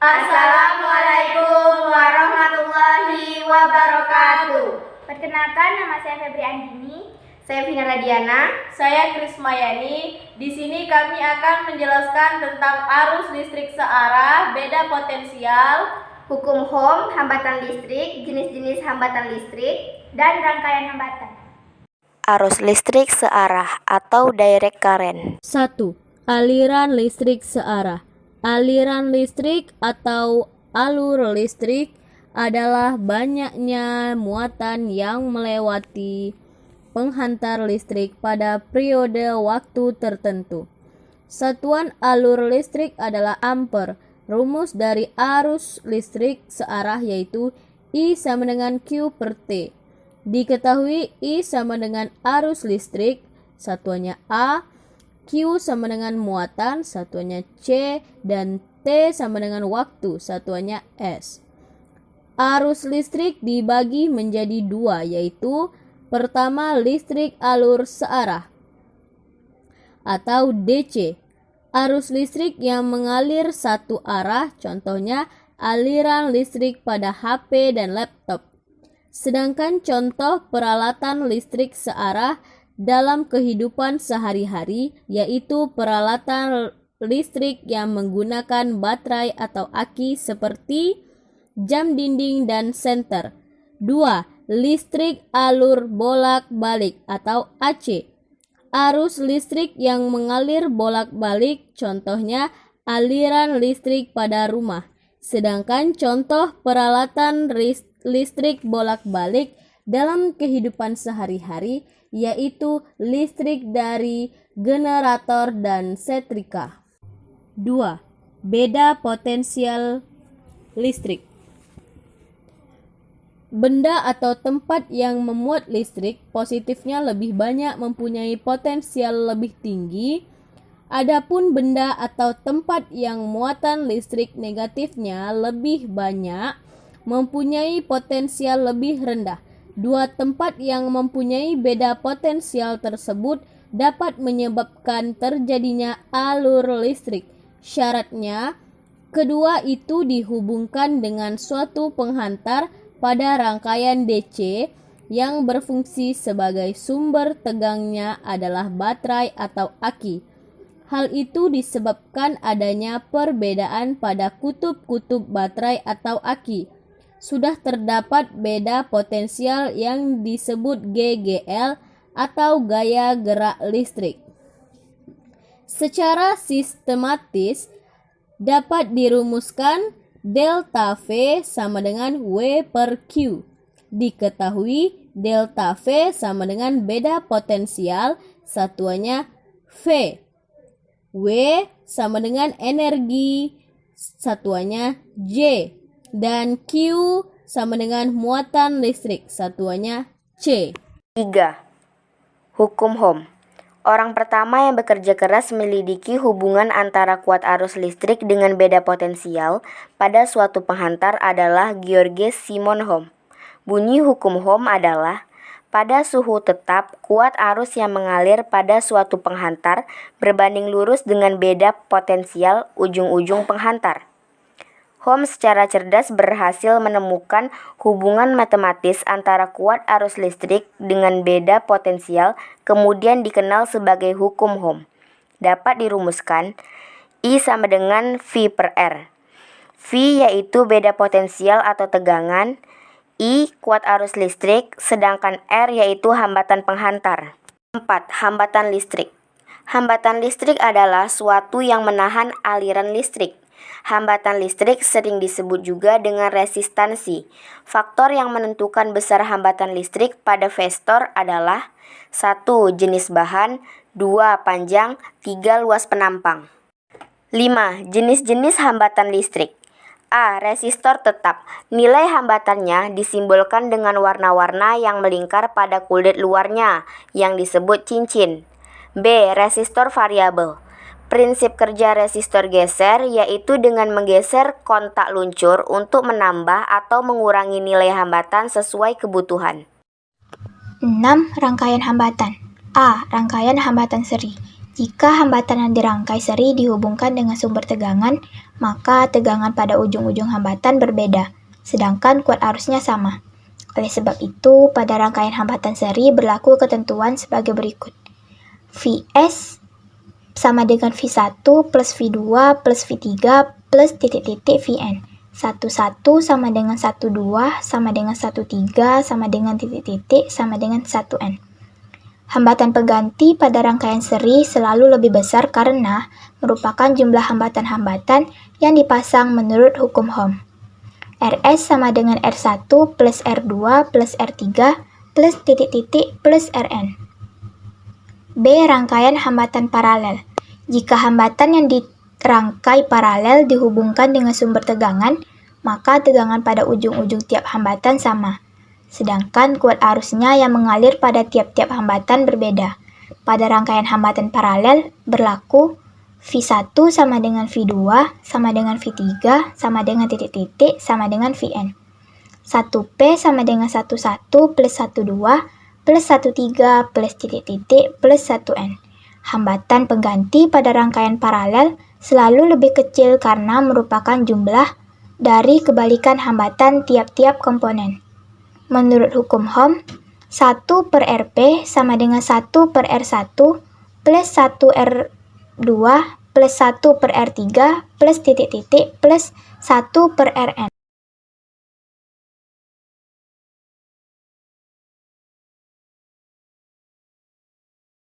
Assalamualaikum warahmatullahi wabarakatuh. Perkenalkan, nama saya Febri Andini. Saya Vina Radiana. Saya Krismayani. Di sini kami akan menjelaskan tentang arus listrik searah, beda potensial, Hukum Ohm, hambatan listrik, jenis-jenis hambatan listrik, dan rangkaian hambatan. Arus listrik searah atau direct current. 1. Aliran listrik searah. Aliran listrik atau alur listrik adalah banyaknya muatan yang melewati penghantar listrik pada periode waktu tertentu. Satuan alur listrik adalah ampere. Rumus dari arus listrik searah yaitu I sama dengan Q per T. Diketahui I sama dengan arus listrik, satuannya A, Q sama dengan muatan, satuannya C, dan T sama dengan waktu, satuannya S. Arus listrik dibagi menjadi dua, yaitu pertama listrik alur searah atau DC. Arus listrik yang mengalir satu arah, contohnya aliran listrik pada HP dan laptop. Sedangkan contoh peralatan listrik searah dalam kehidupan sehari-hari yaitu peralatan listrik yang menggunakan baterai atau aki seperti jam dinding dan senter. 2. Listrik alur bolak-balik atau AC. Arus listrik yang mengalir bolak-balik, contohnya aliran listrik pada rumah. Sedangkan contoh peralatan listrik bolak-balik dalam kehidupan sehari-hari yaitu listrik dari generator dan setrika. 2. Beda potensial listrik. Benda atau tempat yang memuat listrik positifnya lebih banyak mempunyai potensial lebih tinggi. Adapun benda atau tempat yang muatan listrik negatifnya lebih banyak mempunyai potensial lebih rendah. Dua tempat yang mempunyai beda potensial tersebut dapat menyebabkan terjadinya alur listrik. Syaratnya, kedua itu dihubungkan dengan suatu penghantar pada rangkaian DC yang berfungsi sebagai sumber tegangnya adalah baterai atau aki. Hal itu disebabkan adanya perbedaan pada kutub-kutub baterai atau aki. Sudah terdapat beda potensial yang disebut GGL atau gaya gerak listrik. Secara sistematis dapat dirumuskan delta V sama dengan W per Q. Diketahui delta V sama dengan beda potensial, satuannya V. W sama dengan energi, satuannya J. Dan Q sama dengan muatan listrik, satuannya C. 3. Hukum Ohm. Orang pertama yang bekerja keras melidiki hubungan antara kuat arus listrik dengan beda potensial pada suatu penghantar adalah Georges Simon Ohm. Bunyi hukum Ohm adalah, pada suhu tetap, kuat arus yang mengalir pada suatu penghantar berbanding lurus dengan beda potensial ujung-ujung penghantar. Ohm secara cerdas berhasil menemukan hubungan matematis antara kuat arus listrik dengan beda potensial, kemudian dikenal sebagai hukum Ohm. Dapat dirumuskan, I sama dengan V per R. V yaitu beda potensial atau tegangan, I kuat arus listrik, sedangkan R yaitu hambatan penghantar. 4. Hambatan listrik. Hambatan listrik adalah suatu yang menahan aliran listrik. Hambatan listrik sering disebut juga dengan resistansi. Faktor yang menentukan besar hambatan listrik pada vestor adalah 1. Jenis bahan, 2. Panjang, 3. Luas penampang. 5. Jenis-jenis hambatan listrik. A. Resistor tetap. Nilai hambatannya disimbolkan dengan warna-warna yang melingkar pada kulit luarnya, yang disebut cincin. B. Resistor variabel. Prinsip kerja resistor geser yaitu dengan menggeser kontak luncur untuk menambah atau mengurangi nilai hambatan sesuai kebutuhan. 6. Rangkaian hambatan. A. Rangkaian hambatan seri. Jika hambatan yang dirangkai seri dihubungkan dengan sumber tegangan, maka tegangan pada ujung-ujung hambatan berbeda, sedangkan kuat arusnya sama. Oleh sebab itu, pada rangkaian hambatan seri berlaku ketentuan sebagai berikut. Vs sama dengan V1 plus V2 plus V3 plus titik-titik Vn. 11 sama dengan 12 sama dengan 13 sama dengan titik-titik sama dengan 1n. Hambatan pengganti pada rangkaian seri selalu lebih besar karena merupakan jumlah hambatan-hambatan yang dipasang menurut hukum Ohm. Rs sama dengan R1 plus R2 plus R3 plus titik-titik plus Rn. B. Rangkaian hambatan paralel. Jika hambatan yang dirangkai paralel dihubungkan dengan sumber tegangan, maka tegangan pada ujung-ujung tiap hambatan sama. Sedangkan kuat arusnya yang mengalir pada tiap-tiap hambatan berbeda. Pada rangkaian hambatan paralel berlaku V1 sama dengan V2 sama dengan V3 sama dengan titik-titik sama dengan Vn. 1P sama dengan 11 plus 12 plus 13 plus titik-titik plus 1n. Hambatan pengganti pada rangkaian paralel selalu lebih kecil karena merupakan jumlah dari kebalikan hambatan tiap-tiap komponen. Menurut hukum Ohm, 1 per Rp sama dengan 1 per R1 plus 1 R2 plus 1 per R3 plus titik-titik plus 1 per Rn.